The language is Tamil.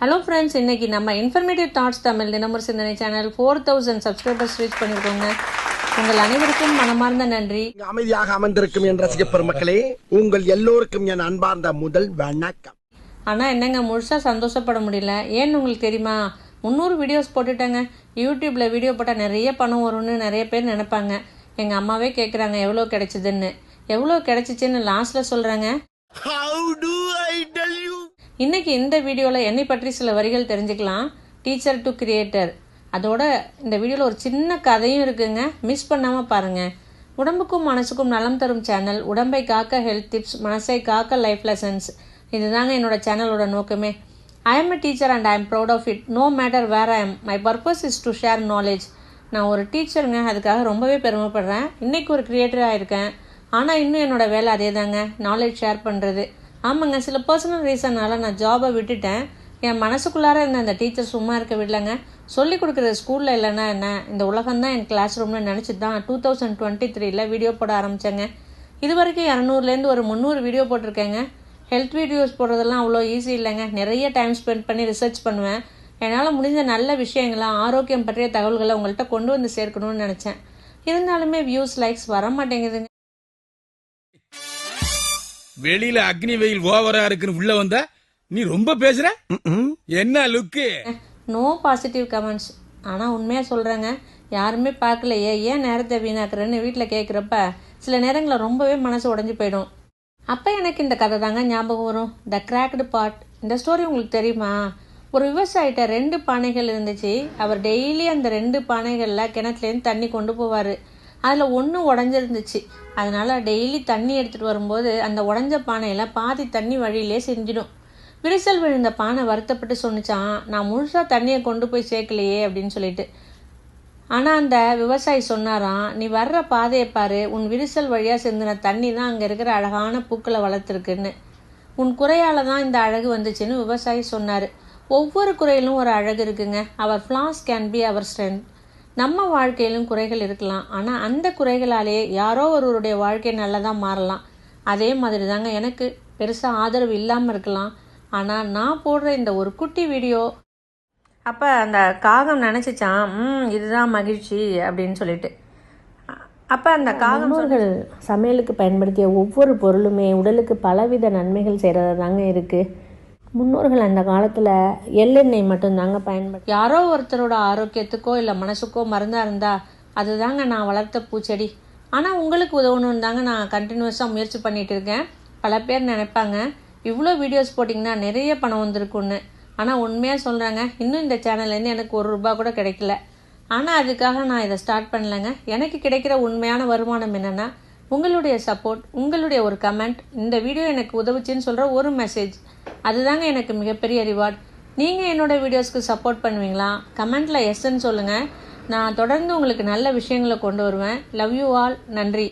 ஹலோ ஃப்ரெண்ட்ஸ், இன்றைக்கி நம்ம இன்ஃபர்மேட்டிவ் தாட்ஸ் தமிழ் தினமொரு சிந்தனை சேனல் 4000 சப்ஸ்கிரைபர்ஸ் ரீச் பண்ணியிருக்கோங்க. உங்கள் அனைவருக்கும் மனமார்ந்த நன்றி. அமைதியாக அமர்ந்திருக்கும் என் ரசிக பெருமக்களே, உங்கள் எல்லோருக்கும் என் அன்பார்ந்த முதல் வணக்கம். ஆனால் என்னங்க, முழுசாக சந்தோஷப்பட முடியல. ஏன்னு உங்களுக்கு தெரியுமா? 300 வீடியோஸ் போட்டுட்டேங்க. யூடியூப்பில் வீடியோ போட்டால் நிறைய பணம் வரும்னு நிறைய பேர் நினைப்பாங்க. எங்கள் அம்மாவே கேட்குறாங்க எவ்வளோ கிடைச்சிதுன்னு. எவ்வளோ கிடைச்சிச்சின்னு லாஸ்ட்டில் சொல்கிறாங்க. இன்னைக்கு இந்த வீடியோவில் என்னை பற்றி சில வரிகள் தெரிஞ்சுக்கலாம். Teacher to creator. அதோட இந்த வீடியோவில் ஒரு சின்ன கதையும் இருக்குங்க, மிஸ் பண்ணாமல் பாருங்கள். உடம்புக்கும் மனசுக்கும் நலம் தரும் சேனல். உடம்பை காக்க ஹெல்த் டிப்ஸ், மனசை காக்க லைஃப் லெசன்ஸ். இதுதாங்க என்னோட சேனலோட நோக்கமே. I am a teacher and I am proud of it. No matter where I am. My purpose is to share knowledge. நான் ஒரு டீச்சருங்க, அதுக்காக ரொம்பவே பெருமைப்படுறேன். இன்றைக்கி ஒரு கிரியேட்டராக இருக்கேன். ஆனால் இன்னும் என்னோடய வேலை அதே தாங்க, நாலேஜ் ஷேர் பண்ணுறது. ஆமாங்க, சில பர்சனல் ரீசனால் நான் ஜாபை விட்டுட்டேன். என் மனசுக்குள்ளார இருந்த அந்த டீச்சர் சும்மா இருக்க விடலைங்க. சொல்லிக் கொடுக்குறது ஸ்கூலில் இல்லைன்னா என்ன, இந்த உலகம்தான் என் கிளாஸ் ரூம்னு நினச்சி தான் 2023 வீடியோ போட ஆரம்பித்தேங்க. இது வரைக்கும் 200லேருந்து ஒரு 300 வீடியோ போட்டிருக்கேங்க. ஹெல்த் வீடியோஸ் போடுறதெல்லாம் அவ்வளோ ஈஸி இல்லைங்க. நிறைய டைம் ஸ்பெண்ட் பண்ணி ரிசர்ச் பண்ணுவேன். என்னால் முடிஞ்ச நல்ல விஷயங்களை, ஆரோக்கியம் பற்றிய தகவல்களை உங்கள்கிட்ட கொண்டு வந்து சேர்க்கணும்னு நினச்சேன். இருந்தாலுமே வியூஸ், லைக்ஸ் வர மாட்டேங்குதுங்க. வெளியில அக்னி வெயில் ஓவரா இருக்குன்னு உள்ள வந்தா நீ ரொம்ப பேசுற. என்ன லுக்கு? No positive comments. ஆனால் உண்மையாக சொல்கிறேங்க, யாருமே பார்க்கலையே, ஏன் நேரத்தை வீணாக்குறேன்னு வீட்டில் கேட்குறப்ப சில நேரங்களில் ரொம்பவே மனசு உடஞ்சி போயிடும். அப்போ எனக்கு இந்த கதை தாங்க ஞாபகம் வரும். த கிராக்டு பாட். இந்த ஸ்டோரி உங்களுக்கு தெரியுமா? ஒரு விவசாயிட்ட 2 பானைகள் இருந்துச்சு. அவர் டெய்லி அந்த 2 பானைகளில் கிணத்துலேருந்து தண்ணி கொண்டு போவார். அதில் ஒன்று உடஞ்சிருந்துச்சு. அதனால் டெய்லி தண்ணி எடுத்துகிட்டு வரும்போது அந்த உடஞ்ச பானையில் பாதி தண்ணி வழியிலே செஞ்சிடும். விரிசல் விழுந்த பானை வருத்தப்பட்டு சொன்னிச்சான், நான் முழுசாக தண்ணியை கொண்டு போய் சேர்க்கலையே அப்படின்னு சொல்லிட்டு. ஆனால் அந்த விவசாயி சொன்னாராம், நீ வர்ற பாதையை பாரு, உன் விரிசல் வழியாக சிந்தின தண்ணி தான் அங்கே இருக்கிற அழகான பூக்களை வளர்த்துருக்குன்னு. உன் குறையால் தான் இந்த அழகு வந்துச்சுன்னு விவசாயி சொன்னார். ஒவ்வொரு குறையிலும் ஒரு அழகு இருக்குங்க. Our flaws can be our strength. நம்ம வாழ்க்கையிலும் குறைகள் இருக்கலாம், ஆனால் அந்த குறைகளாலே யாரோ ஒருவருடைய வாழ்க்கை நல்லதாக மாறலாம். அதே மாதிரி தாங்க எனக்கு பெருசாக ஆதரவு இல்லாமல் இருக்கலாம், ஆனால் நான் போடுற இந்த ஒரு குட்டி வீடியோ அப்போ அந்த காகம் நினச்சிச்சான், இதுதான் மகிழ்ச்சி அப்படின்னு சொல்லிட்டு. அப்போ அந்த காகங்கள் சமையலுக்கு பயன்படுத்திய ஒவ்வொரு பொருளுமே உடலுக்கு பலவித நன்மைகள் செய்கிறதா தாங்க இருக்குது. முன்னோர்கள் அந்த காலத்தில் எள்ளெண்ணெய் மட்டும்தாங்க பயன்படுத்தி. யாரோ ஒருத்தரோட ஆரோக்கியத்துக்கோ இல்லை மனசுக்கோ மருந்தாக இருந்தால் அதுதாங்க நான் வளர்த்த பூச்செடி. ஆனால் உங்களுக்கு உதவணும்னு தாங்க நான் கண்டினியூஸாக முயற்சி பண்ணிகிட்டு இருக்கேன். பல பேர் நினைப்பாங்க இவ்வளோ வீடியோஸ் போட்டிங்கன்னா நிறைய பணம் வந்திருக்குன்னு. ஆனால் உண்மையாக சொல்கிறாங்க, இன்னும் இந்த சேனல்லேருந்து எனக்கு ₹1 கூட கிடைக்கல. ஆனால் அதுக்காக நான் இதை ஸ்டார்ட் பண்ணலைங்க. எனக்கு கிடைக்கிற உண்மையான வருமானம் என்னென்னா உங்களுடைய சப்போர்ட், உங்களுடைய ஒரு கமெண்ட், இந்த வீடியோ எனக்கு உதவுச்சின்னு சொல்கிற ஒரு மெசேஜ். அதுதாங்க எனக்கு மிகப்பெரிய ரிவார்ட். நீங்கள் என்னோடய வீடியோஸ்க்கு சப்போர்ட் பண்ணுவீங்களா? கமெண்ட்டில் எஸ்ன்னு சொல்லுங்கள். நான் தொடர்ந்து உங்களுக்கு நல்ல விஷயங்களை கொண்டு வருவேன். Love you all. நன்றி.